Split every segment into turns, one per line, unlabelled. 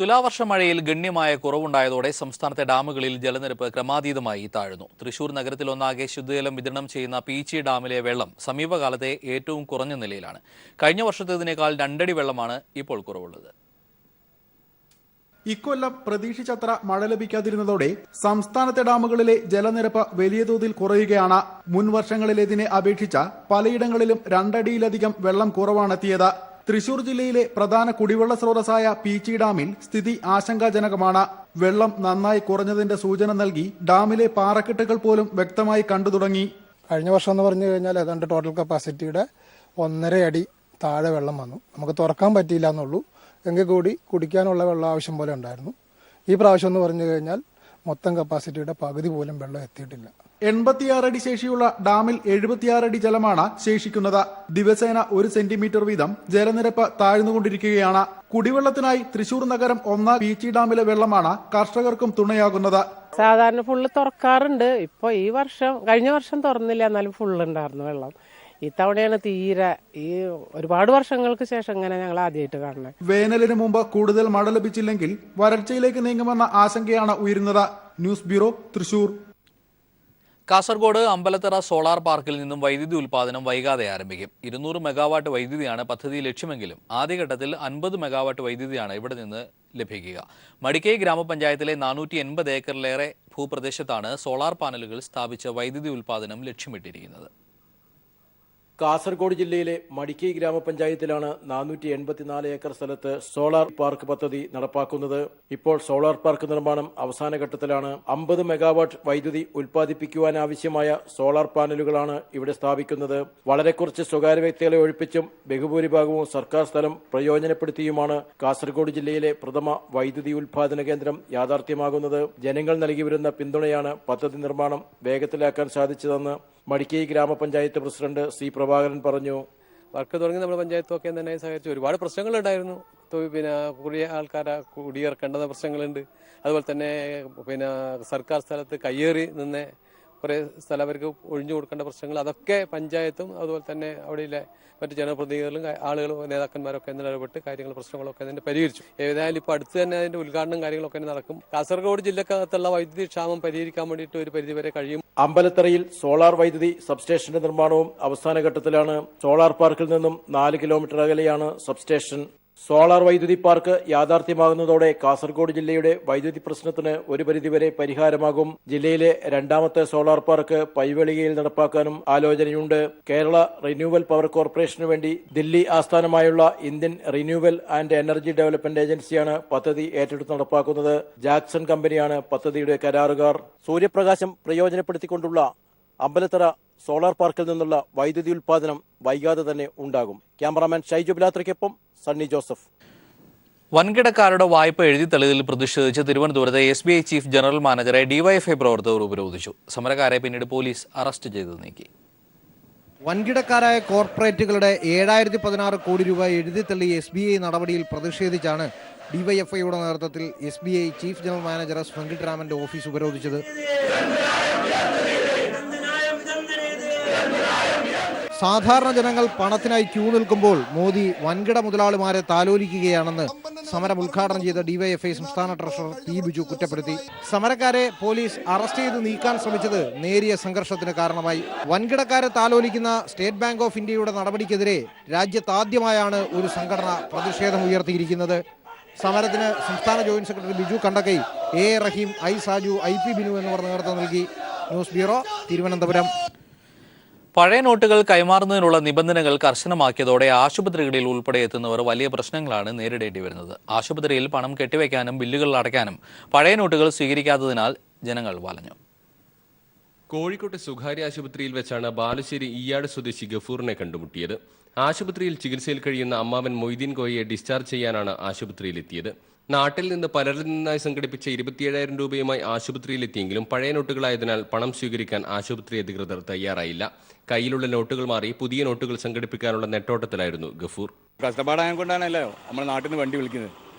തുലാവർഷ മഴയിൽ ഗണ്യമായ കുറവുണ്ടായതോടെ സംസ്ഥാനത്തെ ഡാമുകളിൽ ജലനിരപ്പ് ക്രമാതീതമായി താഴ്ന്നു. തൃശൂർ നഗരത്തിൽ ഒന്നാകെ ശുദ്ധജലം വിതരണം ചെയ്യുന്ന പീച്ചി ഡാമിലെ വെള്ളം സമീപകാലത്തെ ഏറ്റവും കുറഞ്ഞ നിലയിലാണ്. കഴിഞ്ഞ വർഷത്തേതിനേക്കാൾ 2 അടി വെള്ളമാണ് ഇപ്പോൾ കുറവുള്ളത്.
ഇക്കൊല്ലം പ്രതീക്ഷിച്ചത്ര മഴ ലഭിക്കാതിരുന്നതോടെ സംസ്ഥാനത്തെ ഡാമുകളിലെ ജലനിരപ്പ് വലിയ തോതിൽ കുറയുകയാണ്. മുൻ വർഷങ്ങളിലേതിനെ അപേക്ഷിച്ച് പലയിടങ്ങളിലും 2 അടിയിലധികം വെള്ളം കുറവാണെത്തിയത്. തൃശൂർ ജില്ലയിലെ പ്രധാന കുടിവെള്ള സ്രോതസ്സായ പീച്ചി ഡാമിൽ സ്ഥിതി ആശങ്കാജനകമാണ്. വെള്ളം നന്നായി കുറഞ്ഞതിന്റെ സൂചന നൽകി ഡാമിലെ പാറക്കെട്ടുകൾ പോലും വ്യക്തമായി കണ്ടു തുടങ്ങി.
കഴിഞ്ഞ വർഷം എന്ന് പറഞ്ഞു കഴിഞ്ഞാൽ ഏതാണ്ട് ടോട്ടൽ കപ്പാസിറ്റിയുടെ 1.5 അടി താഴെ വെള്ളം വന്നു. നമുക്ക് തുറക്കാൻ പറ്റിയില്ല എന്നുള്ളൂ. എങ്കിൽ കൂടി കുടിക്കാനുള്ള വെള്ളം ആവശ്യം പോലെ ഉണ്ടായിരുന്നു. ഈ പ്രാവശ്യം എന്ന് പറഞ്ഞു കഴിഞ്ഞാൽ മൊത്തം കപ്പാസിറ്റിയുടെ പകുതി പോലും വെള്ളം എത്തിയിട്ടില്ല.
86 അടി ശേഷിയുള്ള ഡാമിൽ 76 അടി ജലമാണ് ശേഷിക്കുന്നത്. ദിവസേന 1 സെന്റിമീറ്റർ വീതം ജലനിരപ്പ് താഴ്ന്നുകൊണ്ടിരിക്കുകയാണ്. കുടിവെള്ളത്തിനായി തൃശൂർ നഗരം ഒന്നാം പീച്ചി ഡാമിലെ വെള്ളമാണ് കർഷകർക്കും തുണയാകുന്നത്.
സാധാരണ ഫുള്ള് തുറക്കാറുണ്ട്. ഇപ്പൊ ഈ വർഷം കഴിഞ്ഞ വർഷം തുറന്നില്ല, എന്നാലും ഫുള്ള് ഉണ്ടായിരുന്നു വെള്ളം. ഇത്തവണയാണ് തീരെ ഒരുപാട് വർഷങ്ങൾക്ക് ശേഷം ഇങ്ങനെ ഞങ്ങൾ ആദ്യമായിട്ട് കാണുന്നത്.
വേനലിന് മുമ്പ് കൂടുതൽ മഴ ലഭിച്ചില്ലെങ്കിൽ വരൾച്ചയിലേക്ക് നീങ്ങുമെന്ന ആശങ്കയാണ് ഉയരുന്നത്. News bureau, Thrissur.
Kasaragod Ambalathara solar പാർക്കിൽ നിന്നും വൈദ്യുതി ഉൽപ്പാദനം വൈകാതെ ആരംഭിക്കും. 200 മെഗാവാട്ട് വൈദ്യുതിയാണ് പദ്ധതി ലക്ഷ്യമെങ്കിലും ആദ്യഘട്ടത്തിൽ 50 മെഗാവാട്ട് വൈദ്യുതിയാണ് ഇവിടെ നിന്ന് ലഭിക്കുക. മടിക്കൈ ഗ്രാമപഞ്ചായത്തിലെ 480 ഏക്കറിലേറെ ഭൂപ്രദേശത്താണ് സോളാർ പാനലുകൾ സ്ഥാപിച്ച് വൈദ്യുതി ഉൽപ്പാദനം ലക്ഷ്യമിട്ടിരിക്കുന്നത്.
കാസർഗോഡ് ജില്ലയിലെ മടിക്കൈ ഗ്രാമപഞ്ചായത്തിലാണ് 484 ഏക്കർ സ്ഥലത്ത് സോളാർ പാർക്ക് പദ്ധതി നടപ്പാക്കുന്നത്. ഇപ്പോൾ സോളാർ പാർക്ക് നിർമ്മാണം അവസാന ഘട്ടത്തിലാണ്. 50 മെഗാവാട്ട് വൈദ്യുതി ഉൽപ്പാദിപ്പിക്കുവാനാവശ്യമായ സോളാർ പാനലുകളാണ് ഇവിടെ സ്ഥാപിക്കുന്നത്. വളരെ കുറച്ച് സ്വകാര്യ വ്യക്തികളെ ഒഴിപ്പിച്ചും ബഹുഭൂരിഭാഗവും സർക്കാർ സ്ഥലം പ്രയോജനപ്പെടുത്തിയുമാണ് കാസർഗോഡ് ജില്ലയിലെ പ്രഥമ വൈദ്യുതി ഉൽപ്പാദന കേന്ദ്രം യാഥാർത്ഥ്യമാകുന്നത്. ജനങ്ങൾ നൽകി വരുന്ന പിന്തുണയാണ് പദ്ധതി നിർമ്മാണം വേഗത്തിലാക്കാൻ സാധിച്ചതെന്ന് മടിക്കൈ ഗ്രാമപഞ്ചായത്ത് പ്രസിഡന്റ് സി പ്രഭാകരൻ പറഞ്ഞു.
വർക്ക് തുടങ്ങി നമ്മുടെ പഞ്ചായത്തൊക്കെ തന്നെ സഹകരിച്ചു. ഒരുപാട് പ്രശ്നങ്ങളുണ്ടായിരുന്നു. കുടിയ ആൾക്കാരെ കുടിയിറക്കേണ്ടുന്ന പ്രശ്നങ്ങളുണ്ട്. അതുപോലെ തന്നെ സർക്കാർ സ്ഥലത്ത് കയ്യേറി നിന്ന് കുറേ സ്ഥലം അവർക്ക് ഒഴിഞ്ഞു കൊടുക്കേണ്ട പ്രശ്നങ്ങൾ, അതൊക്കെ പഞ്ചായത്തും അതുപോലെ തന്നെ അവിടെയുള്ള മറ്റു ജനപ്രതിനിധികളും ആളുകളും നേതാക്കന്മാരൊക്കെ ഇടപെട്ട് പ്രശ്നങ്ങളൊക്കെ തന്നെ പരിഹരിച്ചു. ഏതായാലും ഇപ്പോൾ അടുത്ത് തന്നെ അതിന്റെ ഉദ്ഘാടനം കാര്യങ്ങളൊക്കെ നടക്കും. കാസർഗോഡ് ജില്ലക്കകത്തുള്ള വൈദ്യുതി ക്ഷാമം പരിഹരിക്കാൻ വേണ്ടിയിട്ട് ഒരു പരിധിവരെ കഴിയും.
അമ്പലത്തറയിൽ സോളാർ വൈദ്യുതി സബ്സ്റ്റേഷന്റെ നിർമ്മാണവും അവസാന ഘട്ടത്തിലാണ്. സോളാർ പാർക്കിൽ നിന്നും 4 കിലോമീറ്റർ അകലെയാണ് സബ്സ്റ്റേഷൻ. സോളാർ വൈദ്യുതി പാർക്ക് യാഥാർത്ഥ്യമാകുന്നതോടെ കാസർഗോഡ് ജില്ലയുടെ വൈദ്യുതി പ്രശ്നത്തിന് ഒരു പരിധിവരെ പരിഹാരമാകും. ജില്ലയിലെ 2ാമത്തെ സോളാർ പാർക്ക് പൈവെളികയിൽ നടപ്പാക്കാനും ആലോചനയുണ്ട്. കേരള റിന്യൂവൽ പവർ കോർപ്പറേഷനു വേണ്ടി ദില്ലി ആസ്ഥാനമായുള്ള Indian renewal and energy development ഏജൻസിയാണ് പദ്ധതി ഏറ്റെടുത്ത് നടപ്പാക്കുന്നത്. ജാക്സൺ കമ്പനിയാണ് പദ്ധതിയുടെ കരാറുകാർ. സൂര്യപ്രകാശം പ്രയോജനപ്പെടുത്തിക്കൊണ്ടുള്ള അമ്പലത്തറ സോളാർ പാർക്കിൽ നിന്നുള്ള വൈദ്യുതി ഉൽപ്പാദനം വൈകാതെ തന്നെ ഉണ്ടാകും. ക്യാമറാമാൻ ഷൈജു ബിലാത്രയ്ക്കൊപ്പം സണ്ണി ജോസഫ്.
വൻകിടക്കാരുടെ വായ്പ എഴുതിത്തള്ളിയതിൽ പ്രതിഷേധിച്ച് തിരുവനന്തപുരത്തെ SBI ചീഫ് ജനറൽ മാനേജറെ DYFI പ്രവർത്തകർ ഉപരോധിച്ചു. സമരക്കാരെ പിന്നീട് പോലീസ് അറസ്റ്റ് ചെയ്ത് നീക്കി.
വൻകിടക്കാരായ കോർപ്പറേറ്റുകളുടെ 7016 കോടി രൂപ എഴുതിത്തള്ളി SBI നടപടിയിൽ പ്രതിഷേധിച്ചാണ് DYFIയുടെ നേതൃത്വത്തിൽ SBI chief general manager S വെങ്കിട്ടരാമന്റെ ഓഫീസ് ഉപരോധിച്ചത്. സാധാരണ ജനങ്ങൾ പണത്തിനായി ക്യൂ നിൽക്കുമ്പോൾ മോദി വൻകിട മുതലാളിമാരെ താലോലിക്കുകയാണെന്ന് സമരം ഉദ്ഘാടനം ചെയ്ത DYFI സംസ്ഥാന ട്രഷറർ P. ബിജു കുറ്റപ്പെടുത്തി. സമരക്കാരെ പോലീസ് അറസ്റ്റ് ചെയ്ത് നീക്കാൻ ശ്രമിച്ചത് നേരിയ സംഘർഷത്തിന് കാരണമായി. വൻകിടക്കാരെ താലോലിക്കുന്ന സ്റ്റേറ്റ് ബാങ്ക് ഓഫ് ഇന്ത്യയുടെ നടപടിക്കെതിരെ രാജ്യത്താദ്യമായാണ് ഒരു സംഘടന പ്രതിഷേധം ഉയർത്തിയിരിക്കുന്നത്. സമരത്തിന് സംസ്ഥാന joint secretary Biju Kandakkai, A. Rahim, I. Saju, IP. Binu എന്നിവർ നേതൃത്വം നൽകി. News bureau, Thiruvananthapuram.
പഴയ നോട്ടുകൾ കൈമാറുന്നതിനുള്ള നിബന്ധനകൾ കർശനമാക്കിയതോടെ ആശുപത്രികളിൽ ഉൾപ്പെടെ എത്തുന്നവർ വലിയ പ്രശ്നങ്ങളാണ് നേരിടേണ്ടി വരുന്നത്. ആശുപത്രിയിൽ പണം കെട്ടിവെക്കാനും ബില്ലുകൾ അടയ്ക്കാനും പഴയ നോട്ടുകൾ സ്വീകരിക്കാത്തതിനാൽ ജനങ്ങൾ വലഞ്ഞു.
കോഴിക്കോട്ടെ സ്വകാര്യ ആശുപത്രിയിൽ വെച്ചാണ് ബാലുശ്ശേരി ഈയാട് സ്വദേശി ഗഫൂറിനെ കണ്ടുമുട്ടിയത്. ആശുപത്രിയിൽ ചികിത്സയിൽ കഴിയുന്ന അമ്മാവൻ മൊയ്തീൻ കോയയെ ഡിസ്ചാർജ് ചെയ്യാനാണ് ആശുപത്രിയിലെത്തിയത്. നാട്ടിൽ നിന്ന് പലരിൽ നിന്നായി സംഘടിപ്പിച്ച 27,000 രൂപയുമായി ആശുപത്രിയിലെത്തിയെങ്കിലും പഴയ നോട്ടുകളായതിനാൽ പണം സ്വീകരിക്കാൻ ആശുപത്രി അധികൃതർ തയ്യാറായില്ല. കയ്യിലുള്ള നോട്ടുകൾ മാറി പുതിയ നോട്ടുകൾ സംഘടിപ്പിക്കാനുള്ള നെട്ടോട്ടത്തിലായിരുന്നു ഗഫൂർ.
കഷ്ടപ്പാടായ കൊണ്ടാണല്ലോ നമ്മൾ നാട്ടിൽ നിന്ന് വണ്ടി വിളിക്കുന്നത്.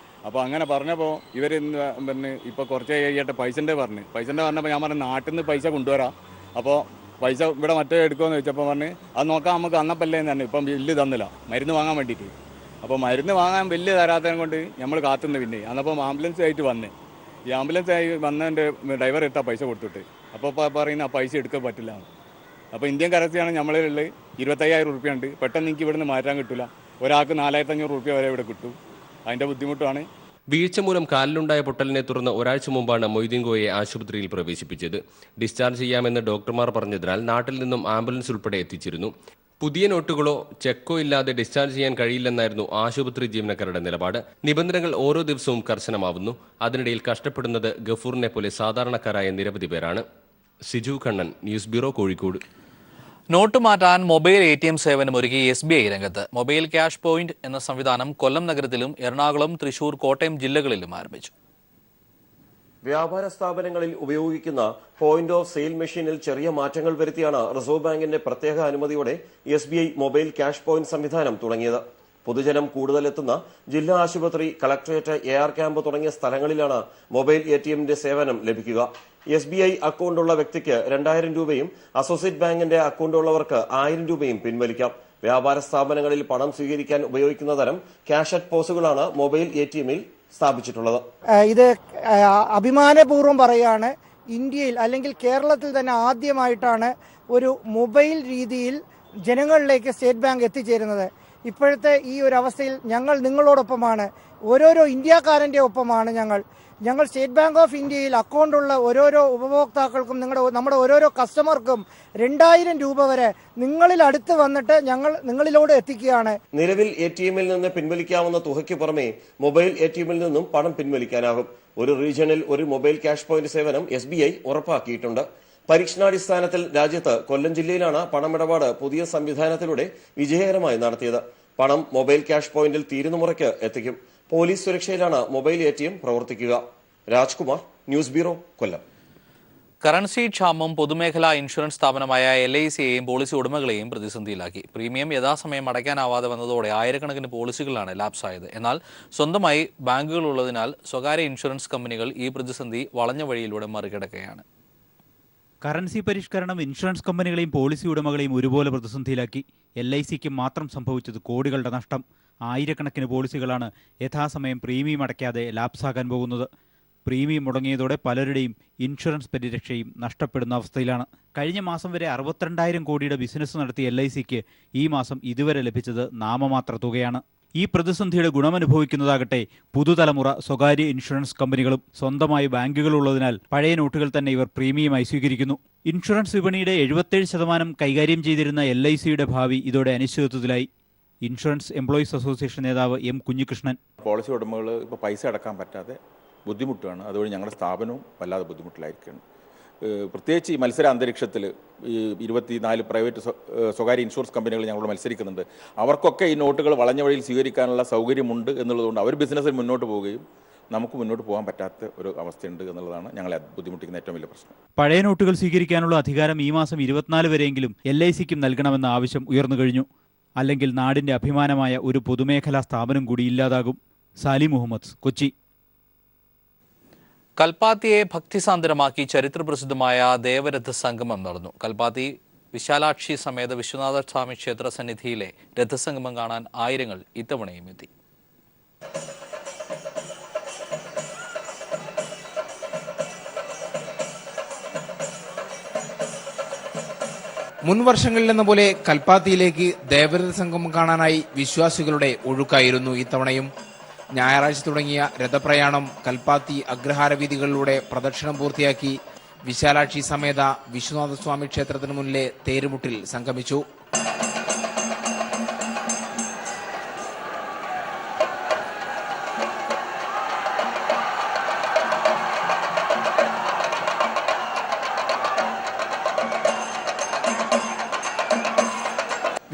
അപ്പോൾ അങ്ങനെ പറഞ്ഞപ്പോൾ ഇവർ ഇപ്പോൾ കുറച്ച് കഴിയട്ടെ പൈസൻ്റെ പറഞ്ഞപ്പോൾ ഞാൻ പറഞ്ഞു നാട്ടിൽ നിന്ന് പൈസ കൊണ്ടുവരാം, അപ്പോൾ പൈസ ഇവിടെ മറ്റേ എടുക്കുമെന്ന് ചോദിച്ചപ്പോൾ പറഞ്ഞ് അത് നോക്കാം നമുക്ക് അന്നപ്പല്ലേ തന്നെ ഇപ്പം ബില്ല് തന്നില്ല മരുന്ന് വാങ്ങാൻ വേണ്ടിയിട്ട്. അപ്പോൾ മരുന്ന് വാങ്ങാൻ വലിയ തരാത്തതിനെ കൊണ്ട് നമ്മൾ കാത്തുനിന്ന് പിന്നെ അന്നപ്പോൾ ആംബുലൻസ് ആയിട്ട് വന്ന് ഈ ആംബുലൻസ് ആയി വന്നതിൻ്റെ ഡ്രൈവർ എടുത്താൽ പൈസ കൊടുത്തിട്ട് അപ്പോൾ പറയുന്ന ആ പൈസ എടുക്കാൻ പറ്റില്ല. അപ്പോൾ ഇന്ത്യൻ കറൻസിയാണ് നമ്മളിൽ 25,000 റുപ്യ ഉണ്ട്. പെട്ടെന്ന് എനിക്ക് ഇവിടുന്ന് മാറ്റാൻ കിട്ടില്ല. ഒരാൾക്ക് 4,500 റുപ്യ വരെ ഇവിടെ കിട്ടും. അതിൻ്റെ ബുദ്ധിമുട്ടാണ്.
വീഴ്ച മൂലം കാലിലുണ്ടായ പൊട്ടലിനെ തുടർന്ന് ഒരാഴ്ച മുമ്പാണ് മൊയ്തീൻ കോയയെ ആശുപത്രിയിൽ പ്രവേശിപ്പിച്ചത്. ഡിസ്ചാർജ് ചെയ്യാമെന്ന് ഡോക്ടർമാർ പറഞ്ഞതിനാൽ നാട്ടിൽ നിന്നും ആംബുലൻസ് ഉൾപ്പെടെ എത്തിച്ചിരുന്നു. പുതിയ നോട്ടുകളോ ചെക്കോ ഇല്ലാതെ ഡിസ്ചാർജ് ചെയ്യാൻ കഴിയില്ലെന്നായിരുന്നു ആശുപത്രി ജീവനക്കാരുടെ നിലപാട്. നിബന്ധനകൾ ഓരോ ദിവസവും കർശനമാവുന്നു. അതിനിടയിൽ കഷ്ടപ്പെടുന്നത് ഗഫൂറിനെ പോലെ സാധാരണക്കാരായ നിരവധി പേരാണ്. Siju Kannan, news bureau, Kozhikode.
Note മാറ്റാൻ മൊബൈൽ ATM സേവനമൊരുക്കി SBI രംഗത്ത്. മൊബൈൽ ക്യാഷ് പോയിന്റ് എന്ന സംവിധാനം കൊല്ലം നഗരത്തിലും എറണാകുളം, തൃശൂർ, കോട്ടയം ജില്ലകളിലും ആരംഭിച്ചു.
വ്യാപാര സ്ഥാപനങ്ങളിൽ ഉപയോഗിക്കുന്ന പോയിന്റ് ഓഫ് സെയിൽ മെഷീനിൽ ചെറിയ മാറ്റങ്ങൾ വരുത്തിയാണ് റിസർവ് ബാങ്കിന്റെ പ്രത്യേക അനുമതിയോടെ SBI മൊബൈൽ ക്യാഷ് പോയിന്റ് സംവിധാനം തുടങ്ങിയത്. പൊതുജനം കൂടുതലെത്തുന്ന ജില്ലാ ആശുപത്രി, കളക്ടറേറ്റ്, AR ക്യാമ്പ് തുടങ്ങിയ സ്ഥലങ്ങളിലാണ് മൊബൈൽ ATMന്റെ സേവനം ലഭിക്കുക. SBI അക്കൗണ്ടുള്ള വ്യക്തിക്ക് 2,000 രൂപയും അസോസിയേറ്റ് ബാങ്കിന്റെ അക്കൗണ്ടുള്ളവർക്ക് 1,000 രൂപയും പിൻവലിക്കാം. വ്യാപാര സ്ഥാപനങ്ങളിൽ പണം സ്വീകരിക്കാൻ ഉപയോഗിക്കുന്ന തരം ക്യാഷ് അറ്റ് പോസുകളാണ് മൊബൈൽ ATMൽ സ്ഥാപിച്ചിട്ടുള്ളത്.
ഇത് അഭിമാനപൂർവ്വം പറയുകയാണ്, ഇന്ത്യയിൽ അല്ലെങ്കിൽ കേരളത്തിൽ തന്നെ ആദ്യമായിട്ടാണ് ഒരു മൊബൈൽ രീതിയിൽ ജനങ്ങളിലേക്ക് സ്റ്റേറ്റ് ബാങ്ക് എത്തിച്ചേരുന്നത്. ഇപ്പോഴത്തെ ഈ ഒരു അവസ്ഥയിൽ ഞങ്ങൾ നിങ്ങളോടൊപ്പമാണ്, ഓരോരോ ഇന്ത്യക്കാരൻ്റെ ഒപ്പമാണ് ഞങ്ങൾ. സ്റ്റേറ്റ് ബാങ്ക് ഓഫ് ഇന്ത്യയിൽ അക്കൗണ്ടുള്ള ഓരോരോ ഉപഭോക്താക്കൾക്കും നമ്മുടെ ഓരോരോ കസ്റ്റമർക്കും 2,000 രൂപ വരെ നിങ്ങളിൽ അടുത്ത് വന്നിട്ട് ഞങ്ങൾ നിങ്ങളിലോട് എത്തിക്കുകയാണ്.
നിലവിൽ ATMൽ നിന്ന് പിൻവലിക്കാവുന്ന തുകയ്ക്ക് പുറമെ മൊബൈൽ ATMൽ നിന്നും പണം പിൻവലിക്കാനാകും. ഒരു റീജിയണിൽ ഒരു മൊബൈൽ ക്യാഷ് പോയിന്റ് സേവനം SBI ഉറപ്പാക്കിയിട്ടുണ്ട്. പരീക്ഷണാടിസ്ഥാനത്തിൽ രാജ്യത്ത് കൊല്ലം ജില്ലയിലാണ് പണമിടപാട് പുതിയ സംവിധാനത്തിലൂടെ വിജയകരമായി നടത്തിയത്. പണം മൊബൈൽ ക്യാഷ് പോയിന്റിൽ തീരുന്ന മുറയ്ക്ക് എത്തിക്കും. പോലീസ് സുരക്ഷയിലാണ് മൊബൈൽ ATM പ്രവർത്തിക്കുക. രാജ്കുമാർ, ന്യൂസ് ബ്യൂറോ, കൊല്ലം.
കറൻസി ക്ഷാമം പൊതുമേഖലാ ഇൻഷുറൻസ് സ്ഥാപനമായ LICയെയും പോളിസി ഉടമകളെയും പ്രതിസന്ധിയിലാക്കി. പ്രീമിയം യഥാസമയം അടയ്ക്കാനാവാതെ വന്നതോടെ ആയിരക്കണക്കിന് പോളിസികളാണ് ലാപ്സായത്. എന്നാൽ സ്വന്തമായി ബാങ്കുകൾ ഉള്ളതിനാൽ സ്വകാര്യ ഇൻഷുറൻസ് കമ്പനികൾ ഈ പ്രതിസന്ധി വളഞ്ഞ വഴിയിലൂടെ മറികടക്കുകയാണ്.
കറൻസി പരിഷ്കരണം ഇൻഷുറൻസ് കമ്പനികളെയും പോളിസി ഉടമകളെയും ഒരുപോലെ പ്രതിസന്ധിയിലാക്കി. LICക്ക് മാത്രം സംഭവിച്ചത് കോടികളുടെ നഷ്ടം. ആയിരക്കണക്കിന് പോളിസികളാണ് യഥാസമയം പ്രീമിയം അടയ്ക്കാതെ ലാപ്സാകാൻ പോകുന്നത്. പ്രീമിയം മുടങ്ങിയതോടെ പലരുടെയും ഇൻഷുറൻസ് പരിരക്ഷയും നഷ്ടപ്പെടുന്ന അവസ്ഥയിലാണ്. കഴിഞ്ഞ മാസം വരെ 62,000 കോടിയുടെ ബിസിനസ് നടത്തിയ LICക്ക് ഈ മാസം ഇതുവരെ ലഭിച്ചത് നാമമാത്ര തുകയാണ്. ഈ പ്രതിസന്ധിയുടെ ഗുണമനുഭവിക്കുന്നതാകട്ടെ പുതുതലമുറ സ്വകാര്യ ഇൻഷുറൻസ് കമ്പനികളും. സ്വന്തമായി ബാങ്കുകളുള്ളതിനാൽ പഴയ നോട്ടുകൾ തന്നെ ഇവർ പ്രീമിയമായി സ്വീകരിക്കുന്നു. ഇൻഷുറൻസ് വിപണിയുടെ 77% കൈകാര്യം ചെയ്തിരുന്ന LICയുടെ ഭാവി ഇതോടെ അനിശ്ചിതത്വത്തിലായി. ഇൻഷുറൻസ് എംപ്ലോയീസ് അസോസിയേഷൻ നേതാവ് M. കുഞ്ഞികൃഷ്ണൻ,
പോളിസി ഉടമകൾ ഇപ്പോൾ പൈസ അടക്കാൻ പറ്റാതെ ബുദ്ധിമുട്ടാണ്. അതുവഴി ഞങ്ങളുടെ സ്ഥാപനവും വല്ലാതെ ബുദ്ധിമുട്ടിലായിരിക്കുകയാണ്. പ്രത്യേകിച്ച് ഈ മത്സര അന്തരീക്ഷത്തിൽ ഈ 24 പ്രൈവറ്റ് സ്വകാര്യ ഇൻഷുറൻസ് കമ്പനികൾ ഞങ്ങളോട് മത്സരിക്കുന്നുണ്ട്. അവർക്കൊക്കെ ഈ നോട്ടുകൾ വളഞ്ഞ വഴിയിൽ സ്വീകരിക്കാനുള്ള സൗകര്യമുണ്ട് എന്നുള്ളതുകൊണ്ട് അവർ ബിസിനസ്സിൽ മുന്നോട്ട് പോവുകയും നമുക്ക് മുന്നോട്ട് പോകാൻ പറ്റാത്ത ഒരു അവസ്ഥയുണ്ട് എന്നുള്ളതാണ് ഞങ്ങളെ ബുദ്ധിമുട്ടിക്കുന്ന ഏറ്റവും വലിയ പ്രശ്നം.
പഴയ നോട്ടുകൾ സ്വീകരിക്കാനുള്ള അധികാരം ഈ മാസം 24 വരെയെങ്കിലും LICക്കും നൽകണമെന്ന ആവശ്യം ഉയർന്നു കഴിഞ്ഞു. അല്ലെങ്കിൽ നാടിന്റെ അഭിമാനമായ ഒരു പൊതുമേഖലാ സ്ഥാപനം കൂടി ഇല്ലാതാകും. സാലി മുഹമ്മദ്, കൊച്ചി.
കൽപ്പാത്തിയെ ഭക്തിസാന്ദ്രമാക്കി ചരിത്രപ്രസിദ്ധമായ ദേവരഥ സംഗമം നടന്നു. കൽപ്പാത്തി വിശാലാക്ഷി സമേത വിശ്വനാഥ സ്വാമി ക്ഷേത്ര സന്നിധിയിലെ രഥസംഗമം കാണാൻ ആയിരങ്ങൾ ഇത്തവണയും എത്തി.
മുൻവർഷങ്ങളിലെന്ന പോലെ കൽപ്പാത്തിയിലേക്ക് ദേവരഥ സംഗമം കാണാനായി വിശ്വാസികളുടെ ഒഴുക്കായിരുന്നു ഇത്തവണയും. ഞായറാഴ്ച തുടങ്ങിയ രഥപ്രയാണം കൽപ്പാത്തി അഗ്രഹാര വീഥികളിലൂടെ പ്രദക്ഷിണം പൂർത്തിയാക്കി വിശാലാക്ഷി സമേത വിശ്വനാഥസ്വാമി ക്ഷേത്രത്തിന് മുന്നിലെ തേരുമുട്ടിൽ സംഗമിച്ചു.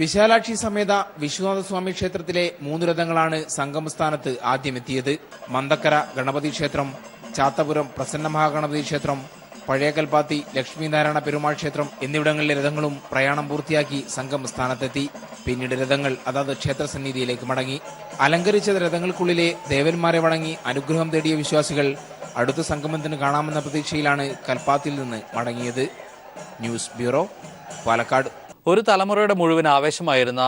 വിശാലാക്ഷി സമേത വിശ്വനാഥസ്വാമി ക്ഷേത്രത്തിലെ 3 രഥങ്ങളാണ് സംഗമസ്ഥാനത്ത് ആദ്യമെത്തിയത്. മന്തക്കര ഗണപതി ക്ഷേത്രം, ചാത്തപുരം പ്രസന്ന മഹാഗണപതി ക്ഷേത്രം, പഴയ കൽപ്പാത്തി ലക്ഷ്മീനാരായണ പെരുമാൾ ക്ഷേത്രം എന്നിവിടങ്ങളിലെ രഥങ്ങളും പ്രയാണം പൂർത്തിയാക്കി സംഗമസ്ഥാനത്തെത്തി. പിന്നീട് രഥങ്ങൾ അതത് ക്ഷേത്രസന്നിധിയിലേക്ക് മടങ്ങി. അലങ്കരിച്ച രഥങ്ങൾക്കുള്ളിലെ ദേവന്മാരെ വണങ്ങി അനുഗ്രഹം തേടിയ വിശ്വാസികൾ അടുത്ത സംഗമത്തിന് കാണാമെന്ന പ്രതീക്ഷയിലാണ് കൽപ്പാത്തിയിൽ നിന്ന് മടങ്ങിയത്. News bureau, Palakkad.
ഒരു തലമുറയുടെ മുഴുവൻ ആവേശമായിരുന്ന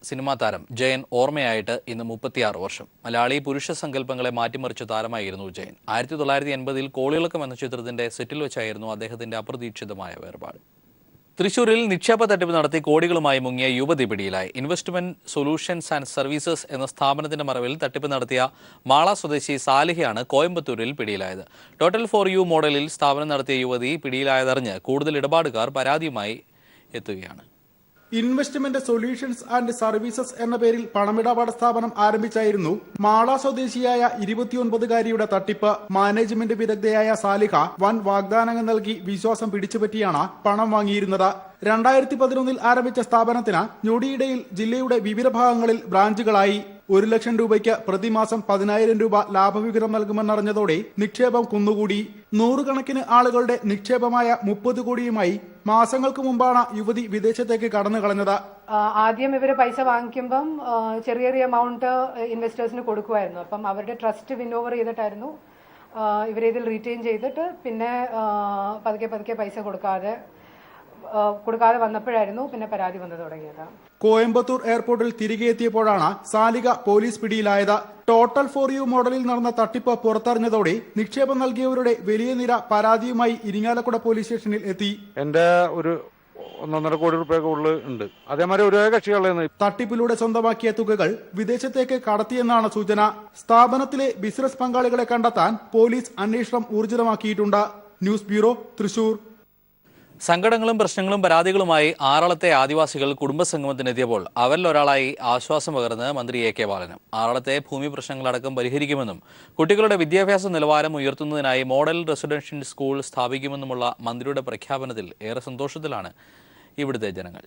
സിനിമാ താരം ജയൻ ഓർമ്മയായിട്ട് ഇന്ന് 36 വർഷം. മലയാളി പുരുഷ സങ്കല്പങ്ങളെ മാറ്റിമറിച്ച താരമായിരുന്നു ജയൻ. 1980-ൽ കോളിളക്കം എന്ന ചിത്രത്തിന്റെ സെറ്റിൽ വെച്ചായിരുന്നു അദ്ദേഹത്തിന്റെ അപ്രതീക്ഷിതമായ വേർപാട്. തൃശൂരിൽ നിക്ഷേപ തട്ടിപ്പ് നടത്തി കോടികളുമായി മുങ്ങിയ യുവതി പിടിയിലായി. ഇൻവെസ്റ്റ്മെന്റ് സൊല്യൂഷൻസ് ആൻഡ് സർവീസസ് എന്ന സ്ഥാപനത്തിന്റെ മറവിൽ തട്ടിപ്പ് നടത്തിയ മാള സ്വദേശി സാലിഹയാണ് കോയമ്പത്തൂരിൽ പിടിയിലായത്. ടോട്ടൽ ഫോർ യു മോഡലിൽ സ്ഥാപനം നടത്തിയ യുവതി പിടിയിലായതറിഞ്ഞ് കൂടുതൽ ഇടപാടുകാർ പരാതിയുമായി എത്തുകയാണ്.
ഇൻവെസ്റ്റ്മെന്റ് സൊല്യൂഷൻസ് ആൻഡ് സർവീസസ് എന്ന പേരിൽ പണമിടപാട് സ്ഥാപനം ആരംഭിച്ചായിരുന്നു മാള സ്വദേശിയായ 29-കാരിയുടെ തട്ടിപ്പ്. മാനേജ്മെന്റ് വിദഗ്ധയായ സാലിഹ വൻ വാഗ്ദാനങ്ങൾ നൽകി വിശ്വാസം പിടിച്ചുപറ്റിയാണ് പണം വാങ്ങിയിരുന്നത്. 2011-ൽ ആരംഭിച്ച സ്ഥാപനത്തിന് ഞൊടിയിടയിൽ ജില്ലയുടെ വിവിധ ഭാഗങ്ങളിൽ ബ്രാഞ്ചുകളായി. 1 ലക്ഷം രൂപയ്ക്ക് പ്രതിമാസം 10,000 രൂപ ലാഭവിഹിതം നൽകുമെന്നറിഞ്ഞതോടെ നിക്ഷേപം കുന്നുകൂടി. 100 കണക്കിന് ആളുകളുടെ നിക്ഷേപമായ 30 കോടിയുമായി മാസങ്ങൾക്ക് മുമ്പാണ് യുവതി വിദേശത്തേക്ക് കടന്നു കളഞ്ഞത്.
ആദ്യം ഇവർ പൈസ വാങ്ങിക്കുമ്പം ചെറിയ ചെറിയ എമൗണ്ട് ഇൻവെസ്റ്റേഴ്സിന് കൊടുക്കുമായിരുന്നു. അപ്പം അവരുടെ ട്രസ്റ്റ് വിൻ ഓവർ ചെയ്തിട്ടായിരുന്നു ഇവരിതിൽ റീറ്റെയിൻ ചെയ്തിട്ട് പിന്നെ പതുക്കെ പൈസ കൊടുക്കാതെ വന്നപ്പോഴായിരുന്നു പിന്നെ പരാതി വന്നു തുടങ്ങിയത്.
കോയമ്പത്തൂർ എയർപോർട്ടിൽ തിരികെ എത്തിയപ്പോഴാണ് സാലിക പോലീസ് പിടിയിലായത്. ടോട്ടൽ ഫോർ യു മോഡലിൽ നടന്ന തട്ടിപ്പ് പുറത്തറിഞ്ഞതോടെ നിക്ഷേപം നൽകിയവരുടെ വലിയ നിര പരാതിയുമായി ഇരിങ്ങാലക്കുട പോലീസ് സ്റ്റേഷനിൽ എത്തി.
എന്റെ ഒരു 1.5 കോടി രൂപയൊക്കെ ഉണ്ട്. അതേമാതിരി ഒരു കക്ഷികളാണ്
തട്ടിപ്പിലൂടെ സ്വന്തമാക്കിയ തുകകൾ വിദേശത്തേക്ക് കടത്തിയെന്നാണ് സൂചന. സ്ഥാപനത്തിലെ ബിസിനസ് പങ്കാളികളെ കണ്ടെത്താൻ പോലീസ് അന്വേഷണം ഊർജിതമാക്കിയിട്ടുണ്ട്. News bureau, Thrissur.
സങ്കടങ്ങളും പ്രശ്നങ്ങളും പരാതികളുമായി ആറളത്തെ ആദിവാസികൾ കുടുംബസംഗമത്തിനെത്തിയപ്പോൾ അവരിലൊരാളായി ആശ്വാസം പകർന്ന് മന്ത്രി എ കെ ബാലനും. ആറളത്തെ ഭൂമി പ്രശ്നങ്ങളടക്കം പരിഹരിക്കുമെന്നും കുട്ടികളുടെ വിദ്യാഭ്യാസ നിലവാരം ഉയർത്തുന്നതിനായി മോഡൽ റെസിഡൻഷ്യൽ സ്കൂൾ സ്ഥാപിക്കുമെന്നുമുള്ള മന്ത്രിയുടെ പ്രഖ്യാപനത്തിൽ ഏറെ സന്തോഷത്തിലാണ് ഇവിടുത്തെ ജനങ്ങൾ.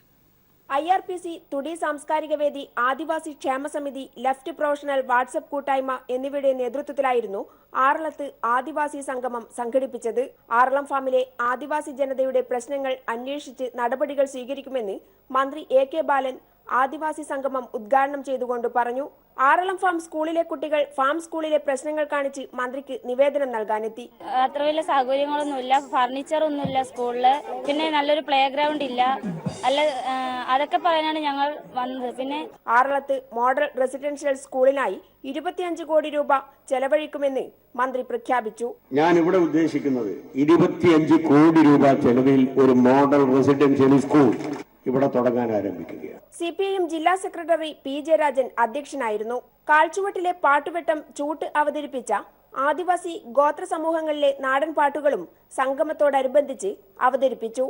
IRPC, തുടി സാംസ്കാരിക വേദി, ആദിവാസി ക്ഷേമ സമിതി, ലെഫ്റ്റ് പ്രൊഫഷണൽ വാട്സ്ആപ്പ് കൂട്ടായ്മ എന്നിവയുടെ നേതൃത്വത്തിലായിരുന്നു ആറളത്ത് ആദിവാസി സംഗമം സംഘടിപ്പിച്ചത്. ആറളം ഫാമിലെ ആദിവാസി ജനതയുടെ പ്രശ്നങ്ങൾ അന്വേഷിച്ച് നടപടികൾ സ്വീകരിക്കുമെന്ന് മന്ത്രി എ കെ ബാലൻ ആദിവാസി സംഗമം ഉദ്ഘാടനം ചെയ്തുകൊണ്ട് പറഞ്ഞു. ആറളം ഫാം സ്കൂളിലെ കുട്ടികൾ ഫാം സ്കൂളിലെ പ്രശ്നങ്ങൾ കാണിച്ച് മന്ത്രിക്ക് നിവേദനം നൽകാനെത്തി.
അത്ര വലിയ സൗകര്യങ്ങളൊന്നുമില്ല, ഫർണിച്ചർ ഒന്നുമില്ല സ്കൂളില്, പിന്നെ നല്ലൊരു പ്ലേ ഗ്രൗണ്ട് ഇല്ല, അതൊക്കെ പറയാനാണ് ഞങ്ങൾ വന്നത്. പിന്നെ
ആറളത്ത് മോഡൽ റെസിഡൻഷ്യൽ സ്കൂളിനായി 25 കോടി രൂപ ചെലവഴിക്കുമെന്ന് മന്ത്രി പ്രഖ്യാപിച്ചു.
ഞാൻ ഇവിടെ ഉദ്ദേശിക്കുന്നത് 25 കോടി രൂപ ചെലവിൽ ഒരു മോഡൽ റെസിഡൻഷ്യൽ സ്കൂൾ ഇവിടെ തുടങ്ങാൻ ആരംഭിക്കുകയാണ്.
CPIM ജില്ലാ സെക്രട്ടറി P ജയരാജൻ അധ്യക്ഷനായിരുന്നു. കാൽച്ചുവട്ടിലെ പാട്ടുവെട്ടം ചൂട്ട് അവതരിപ്പിച്ച ആദിവാസി ഗോത്ര സമൂഹങ്ങളിലെ നാടൻ പാട്ടുകളും സംഗമത്തോടനുബന്ധിച്ച് അവതരിപ്പിച്ചു.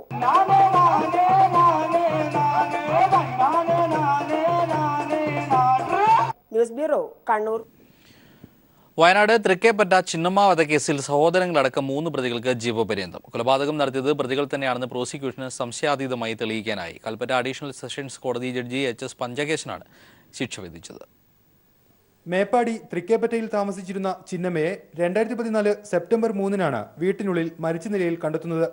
News bureau, Kannur.
വയനാട് തൃക്കേപ്പറ്റ ചിന്നമ്മ വധക്കേസിൽ സഹോദരങ്ങളടക്കം 3 പ്രതികൾക്ക് ജീവപര്യന്തം. കൊലപാതകം നടത്തിയത് പ്രതികൾ തന്നെയാണെന്ന് പ്രോസിക്യൂഷന് സംശയാതീതമായി തെളിയിക്കാനായി കൽപ്പറ്റ അഡീഷണൽ സെഷൻസ് കോടതി ജഡ്ജി HS പഞ്ചകേശനാണ് ശിക്ഷ വിധിച്ചത്.
മേപ്പാടി തൃക്കേപ്പറ്റയിൽ താമസിച്ചിരുന്ന ചിന്നമ്മയെ 2014 സെപ്റ്റംബർ 3-നാണ് വീട്ടിനുള്ളിൽ മരിച്ച നിലയിൽ കണ്ടെത്തുന്നത്.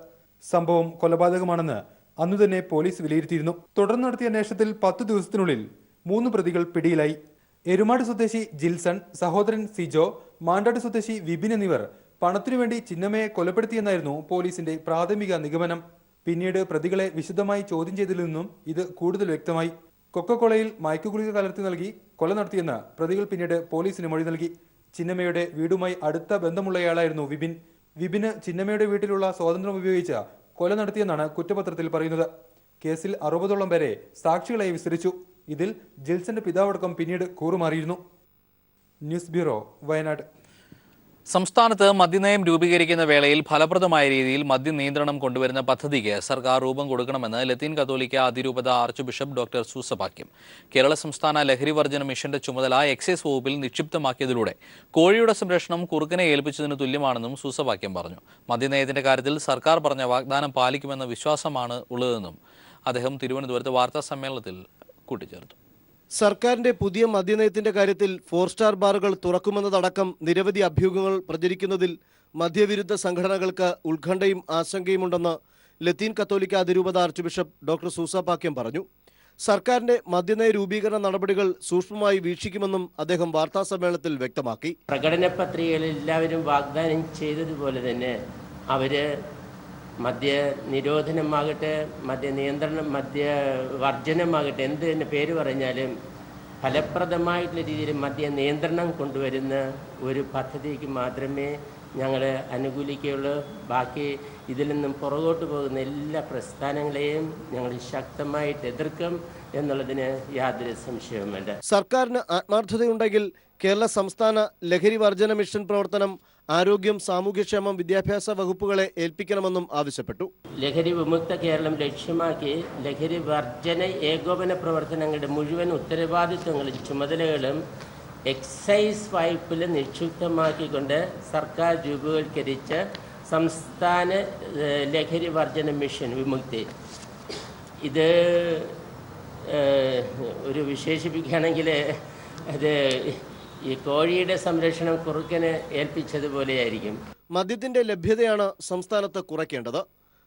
സംഭവം കൊലപാതകമാണെന്ന് അന്നുതന്നെ പോലീസ് വിലയിരുത്തിയിരുന്നു. തുടർന്ന് നടത്തിയ അന്വേഷണത്തിൽ 10 ദിവസത്തിനുള്ളിൽ 3 പ്രതികൾ പിടിയിലായി. എരുമാട് സ്വദേശി ജിൽസൺ, സഹോദരൻ സിജോ, മാണ്ടാട് സ്വദേശി വിപിൻ എന്നിവർ പണത്തിനുവേണ്ടി ചിന്നമ്മയെ കൊലപ്പെടുത്തിയെന്നായിരുന്നു പോലീസിന്റെ പ്രാഥമിക നിഗമനം. പിന്നീട് പ്രതികളെ വിശദമായി ചോദ്യം ചെയ്തതിൽ നിന്നും ഇത് കൂടുതൽ വ്യക്തമായി. കൊക്കക്കോളയിൽ മയക്കുഗുളിക കലർത്തി നൽകി കൊല നടത്തിയെന്ന് പ്രതികൾ പിന്നീട് പോലീസിന് മൊഴി നൽകി. ചിന്നമ്മയുടെ വീടുമായി അടുത്ത ബന്ധമുള്ളയാളായിരുന്നു വിപിൻ. വിപിന് ചിന്നമ്മയുടെ വീട്ടിലുള്ള സ്വാതന്ത്ര്യം ഉപയോഗിച്ച് കൊല നടത്തിയെന്നാണ് കുറ്റപത്രത്തിൽ പറയുന്നത്. കേസിൽ 60ഓളം പേരെ സാക്ഷികളായി വിസ്തരിച്ചു. ഇതിൽ ജിൽസന്റെ പിതാവടക്കം പിന്നീട് കൂറുമാറിയിരുന്നു. News bureau, Wayanad.
സംസ്ഥാനത്ത് മദ്യനയം രൂപീകരിക്കുന്ന വേളയിൽ ഫലപ്രദമായ രീതിയിൽ മദ്യനിയന്ത്രണം കൊണ്ടുവരുന്ന പദ്ധതിക്ക് സർക്കാർ രൂപം കൊടുക്കണമെന്ന് ലത്തീൻ കത്തോലിക്ക അതിരൂപത arch bishop doctor Soosa Pakiam. Kerala സംസ്ഥാന ലഹരിവർജ്ജന മിഷന്റെ ചുമതല എക്സൈസ് വകുപ്പിൽ നിക്ഷിപ്തമാക്കിയതിലൂടെ കോഴിയുടെ സംരക്ഷണം കുറുക്കനെ ഏൽപ്പിച്ചതിന് തുല്യമാണെന്നും സൂസപാക്യം പറഞ്ഞു. മദ്യനയത്തിന്റെ കാര്യത്തിൽ സർക്കാർ പറഞ്ഞ വാഗ്ദാനം പാലിക്കുമെന്ന വിശ്വാസമാണ് ഉള്ളതെന്നും അദ്ദേഹം തിരുവനന്തപുരത്ത് വാർത്താ സമ്മേളനത്തിൽ കൂട്ടിച്ചേർത്തു.
സർക്കാരിന്റെ പുതിയ മദ്യനയത്തിന്റെ കാര്യത്തിൽ 4 സ്റ്റാർ ബാറുകൾ തുറക്കുമെന്നതടക്കം നിരവധി അഭ്യൂഹങ്ങൾ പ്രചരിക്കുന്നതിൽ മദ്യവിരുദ്ധ സംഘടനകൾക്ക് ഉത്കണ്ഠയും ആശങ്കയുമുണ്ടെന്ന് ലത്തീൻ കത്തോലിക്ക അതിരൂപത ആർച്ച് ബിഷപ്പ് ഡോക്ടർ സൂസപാക്യം പറഞ്ഞു. സർക്കാരിന്റെ മദ്യനയ രൂപീകരണ നടപടികൾ സൂക്ഷ്മമായി വീക്ഷിക്കുമെന്നും അദ്ദേഹം വാർത്താ സമ്മേളനത്തിൽ വ്യക്തമാക്കി.
പ്രകടന പത്രികയിൽ എല്ലാവരും വാഗ്ദാനം ചെയ്തതുപോലെ തന്നെ അവര് മദ്യ നിരോധനമാകട്ടെ, മദ്യ നിയന്ത്രണം, മദ്യ വർജനമാകട്ടെ, എന്ത് തന്നെ പേര് പറഞ്ഞാലും ഫലപ്രദമായിട്ടുള്ള രീതിയിൽ മദ്യ നിയന്ത്രണം കൊണ്ടുവരുന്ന ഒരു പദ്ധതിക്ക് മാത്രമേ ഞങ്ങൾ അനുകൂലിക്കുകയുള്ളൂ. ബാക്കി ഇതിൽ നിന്നും പുറകോട്ട് പോകുന്ന എല്ലാ പ്രസ്ഥാനങ്ങളെയും ഞങ്ങൾ ശക്തമായിട്ട് എതിർക്കും എന്നുള്ളതിന് യാതൊരു സംശയവും വേണ്ട.
സർക്കാരിന് ആത്മാർത്ഥതയുണ്ടെങ്കിൽ കേരള സംസ്ഥാന ലഹരി വർജന മിഷൻ പ്രവർത്തനം ആരോഗ്യം, സാമൂഹ്യക്ഷേമം, വിദ്യാഭ്യാസ വകുപ്പുകളെ ഏൽപ്പിക്കണമെന്നും ആവശ്യപ്പെട്ടു.
ലഹരി വിമുക്ത കേരളം ലക്ഷ്യമാക്കി ലഹരി വർജന ഏകോപന പ്രവർത്തനങ്ങളുടെ മുഴുവൻ ഉത്തരവാദിത്വങ്ങളും ചുമതലകളും എക്സൈസ് വകുപ്പിൽ നിക്ഷിപ്തമാക്കിക്കൊണ്ട് സർക്കാർ രൂപവൽക്കരിച്ച സംസ്ഥാന ലഹരി വർജന മിഷൻ വിമുക്തി, ഇത് ഒരു വിശേഷിപ്പിക്കുകയാണെങ്കിൽ അത് ഈ കോഴിയുടെ സംരക്ഷണം കുറുക്കന് ഏൽപ്പിച്ചതുപോലെയായിരിക്കും.
മദ്യത്തിന്റെ ലഭ്യതയാണ് സംസ്ഥാനത്ത് കുറയ്ക്കേണ്ടത്.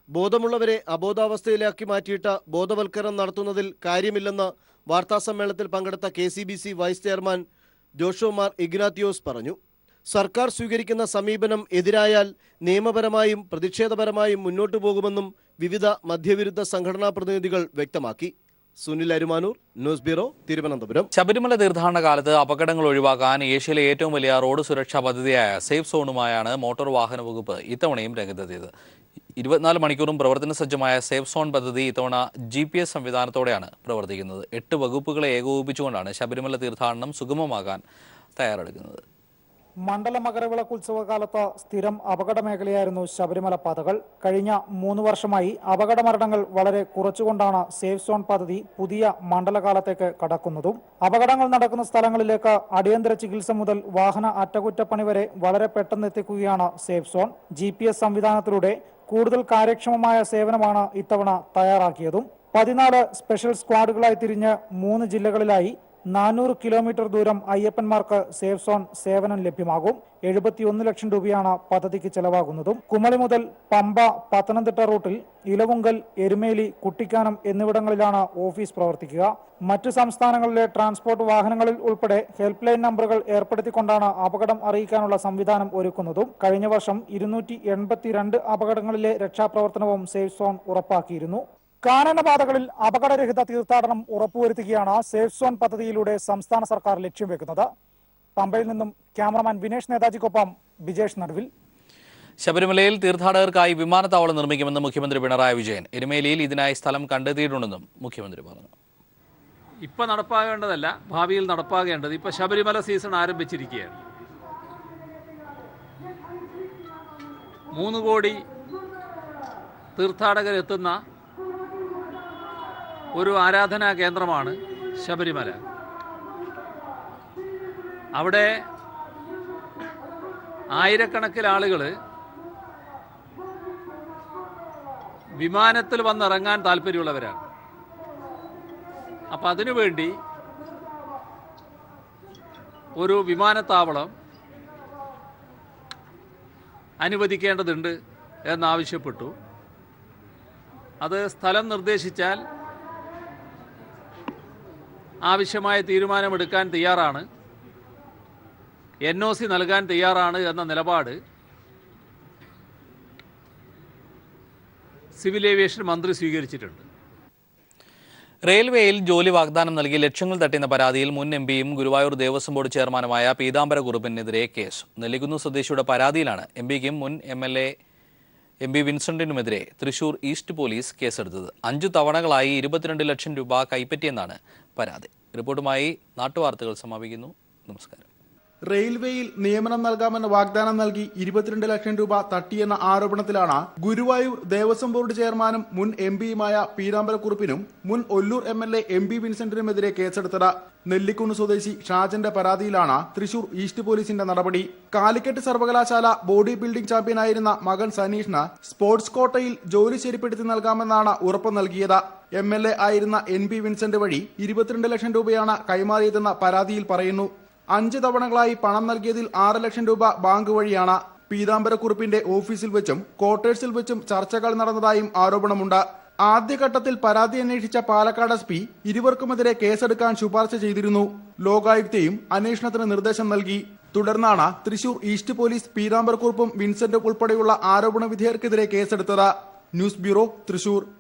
ബോധമുള്ളവരെ അബോധാവസ്ഥയിലാക്കി മാറ്റിയിട്ട് ബോധവൽക്കരണം നടത്തുന്നതിൽ കാര്യമില്ലെന്ന് വാർത്താസമ്മേളനത്തിൽ പങ്കെടുത്ത KCBC vice chairman Josho Mar Ignathios പറഞ്ഞു. സർക്കാർ സ്വീകരിക്കുന്ന സമീപനം എതിരായാൽ നിയമപരമായും പ്രതിഷേധപരമായും മുന്നോട്ടു പോകുമെന്നും വിവിധ മദ്യവിരുദ്ധ സംഘടനാ പ്രതിനിധികൾ വ്യക്തമാക്കി. Sunil Arumanoor, news bureau, Thiruvananthapuram.
ശബരിമല തീർത്ഥാടന കാലത്ത് അപകടങ്ങൾ ഒഴിവാക്കാൻ ഏഷ്യയിലെ ഏറ്റവും വലിയ റോഡ് സുരക്ഷാ പദ്ധതിയായ സേഫ് സോണുമായാണ് മോട്ടോർ വാഹന വകുപ്പ് ഇത്തവണയും രംഗത്തെത്തിയത്. 24 മണിക്കൂറും പ്രവർത്തന സജ്ജമായ സേഫ് സോൺ പദ്ധതി ഇത്തവണ GPS സംവിധാനത്തോടെയാണ് പ്രവർത്തിക്കുന്നത്. 8 വകുപ്പുകളെ ഏകോപിപ്പിച്ചുകൊണ്ടാണ് ശബരിമല തീർത്ഥാടനം സുഗമമാകാൻ തയ്യാറെടുക്കുന്നത്.
മണ്ഡല മകരവിളക്കുത്സവകാലത്ത് സ്ഥിരം അപകട മേഖലയായിരുന്നു ശബരിമല പാതകൾ. കഴിഞ്ഞ 3 വർഷമായി അപകട മരണങ്ങൾ വളരെ കുറച്ചുകൊണ്ടാണ് സേഫ് സോൺ പദ്ധതി പുതിയ മണ്ഡലകാലത്തേക്ക് കടക്കുന്നതും. അപകടങ്ങൾ നടക്കുന്ന സ്ഥലങ്ങളിലേക്ക് അടിയന്തര ചികിത്സ മുതൽ വാഹന അറ്റകുറ്റപ്പണി വരെ വളരെ പെട്ടെന്ന് എത്തിക്കുകയാണ് സേഫ് സോൺ. GPS സംവിധാനത്തിലൂടെ കൂടുതൽ കാര്യക്ഷമമായ സേവനമാണ് ഇത്തവണ തയ്യാറാക്കിയതും. 14 സ്പെഷ്യൽ സ്ക്വാഡുകളായി തിരിഞ്ഞ് 3 ജില്ലകളിലായി 400 കിലോമീറ്റർ ദൂരം അയ്യപ്പന്മാർക്ക് സേഫ് സോൺ സേവനം ലഭ്യമാകും. 71 ലക്ഷം രൂപയാണ് പദ്ധതിക്ക് ചെലവാകുന്നതും. കുമളി മുതൽ പമ്പ, പത്തനംതിട്ട റൂട്ടിൽ ഇലവുങ്കൽ, എരുമേലി, കുട്ടിക്കാനം എന്നിവിടങ്ങളിലാണ് ഓഫീസ് പ്രവർത്തിക്കുക. മറ്റു സംസ്ഥാനങ്ങളിലെ ട്രാൻസ്പോർട്ട് വാഹനങ്ങളിൽ ഉൾപ്പെടെ ഹെൽപ്പ് ലൈൻ നമ്പറുകൾ ഏർപ്പെടുത്തിക്കൊണ്ടാണ് അപകടം അറിയിക്കാനുള്ള സംവിധാനം ഒരുക്കുന്നതും. കഴിഞ്ഞ വർഷം 282 അപകടങ്ങളിലെ രക്ഷാപ്രവർത്തനവും സേഫ് സോൺ ഉറപ്പാക്കിയിരുന്നു. കാനനപാതകളിൽ അപകടരഹിത തീർത്ഥാടനം ഉറപ്പുവരുത്തുകയാണ് സേഫ് സോൺ പദ്ധതിയിലൂടെ സംസ്ഥാന സർക്കാർ ലക്ഷ്യം വെക്കുന്നത്. പമ്പയിൽ നിന്നും ക്യാമറമാൻ വിനേഷ് നേതാജിക്കൊപ്പം ബിജേഷ് നടുവിൽ.
ശബരിമലയിൽ തീർത്ഥാടകർക്കായി വിമാനത്താവളം നിർമ്മിക്കുമെന്ന് മുഖ്യമന്ത്രി പിണറായി വിജയൻ. എരുമേലിയിൽ ഇതിനായി സ്ഥലം കണ്ടെത്തിയിട്ടുണ്ടെന്നും മുഖ്യമന്ത്രി പറഞ്ഞു.
ഇപ്പം നടപ്പാകേണ്ടതല്ല, ഭാവിയിൽ നടപ്പാകേണ്ടത്. ഇപ്പം ശബരിമല സീസൺ ആരംഭിച്ചിരിക്കുകയാണ്. 3 കോടി തീർത്ഥാടകരെത്തുന്ന ഒരു ആരാധനാ കേന്ദ്രമാണ് ശബരിമല. അവിടെ ആയിരക്കണക്കിന് ആളുകൾ വിമാനത്തിൽ വന്നിറങ്ങാൻ താല്പര്യമുള്ളവരാണ്. അപ്പം അതിനുവേണ്ടി ഒരു വിമാനത്താവളം അനുവദിക്കേണ്ടതുണ്ട് എന്നാവശ്യപ്പെട്ടു. അത് സ്ഥലം നിർദ്ദേശിച്ചാൽ ആവശ്യമായ തീരുമാനമെടുക്കാൻ തയ്യാറാണ്, NOC നൽകാൻ തയ്യാറാണ് എന്ന നിലപാട് സിവിൽ ഏവിയേഷൻ മന്ത്രി സ്വീകരിച്ചിട്ടുണ്ട്.
റെയിൽവേയിൽ ജോലി വാഗ്ദാനം നൽകി ലക്ഷങ്ങൾ തട്ടിയെന്ന പരാതിയിൽ മുൻ MPയും ഗുരുവായൂർ ദേവസ്വം ബോർഡ് ചെയർമാനുമായ പീതാംബര കുറുപ്പിനെതിരെ കേസ്. നെല്ലിക്കുന്ന് സ്വദേശിയുടെ പരാതിയിലാണ് MPക്കും മുൻ MLA MP വിൻസെന്റിനുമെതിരെ തൃശൂർ ഈസ്റ്റ് പോലീസ് കേസെടുത്തത്. 5 തവണകളായി 22 ലക്ഷം രൂപ കൈപ്പറ്റിയെന്നാണ് പരാതി. റിപ്പോർട്ടുമായി നാട്ടുവാർത്തകൾ സമാപിക്കുന്നു. നമസ്കാരം.
റെയിൽവേയിൽ നിയമനം നൽകാമെന്ന് വാഗ്ദാനം നൽകി 22 ലക്ഷം രൂപ തട്ടിയെന്ന ആരോപണത്തിലാണ് ഗുരുവായൂർ ദേവസ്വം ബോർഡ് ചെയർമാനും മുൻ MPയുമായ പീതാംബരക്കുറുപ്പിനും മുൻ ഒല്ലൂർ MLA MP വിൻസെന്റിനുമെതിരെ കേസെടുത്തത്. നെല്ലിക്കുന്ന് സ്വദേശി ഷാജന്റെ പരാതിയിലാണ് തൃശൂർ ഈസ്റ്റ് പോലീസിന്റെ നടപടി. കാലിക്കറ്റ് സർവകലാശാല ബോഡി ബിൽഡിംഗ് ചാമ്പ്യനായിരുന്ന മകൻ സനീഷിന് സ്പോർട്സ് കോട്ടയിൽ ജോലി ശരിപ്പെടുത്തി നൽകാമെന്നാണ് ഉറപ്പ് നൽകിയത്. MLA ആയിരുന്ന NP വിൻസെന്റ് വഴി 22 ലക്ഷം രൂപയാണ് കൈമാറിയതെന്ന് പരാതിയിൽ പറയുന്നു. 5 തവണകളായി പണം നൽകിയതിൽ 6 ലക്ഷം രൂപ ബാങ്ക് വഴിയാണ്. പീതാംബരക്കുറുപ്പിന്റെ ഓഫീസിൽ വെച്ചും ക്വാർട്ടേഴ്സിൽ വെച്ചും ചർച്ചകൾ നടന്നതായും ആരോപണമുണ്ട്. ആദ്യഘട്ടത്തിൽ പരാതി അന്വേഷിച്ച പാലക്കാട് SP ഇരുവർക്കുമെതിരെ കേസെടുക്കാൻ ശുപാർശ ചെയ്തിരുന്നു. ലോകായുക്തയും അന്വേഷണത്തിന് നിർദ്ദേശം നൽകി. തുടർന്നാണ് തൃശൂർ ഈസ്റ്റ് പോലീസ് പീതാംബരക്കുറുപ്പും വിൻസെന്റും ഉൾപ്പെടെയുള്ള ആരോപണ വിധേയർക്കെതിരെ കേസെടുത്തത്. News bureau, Thrissur.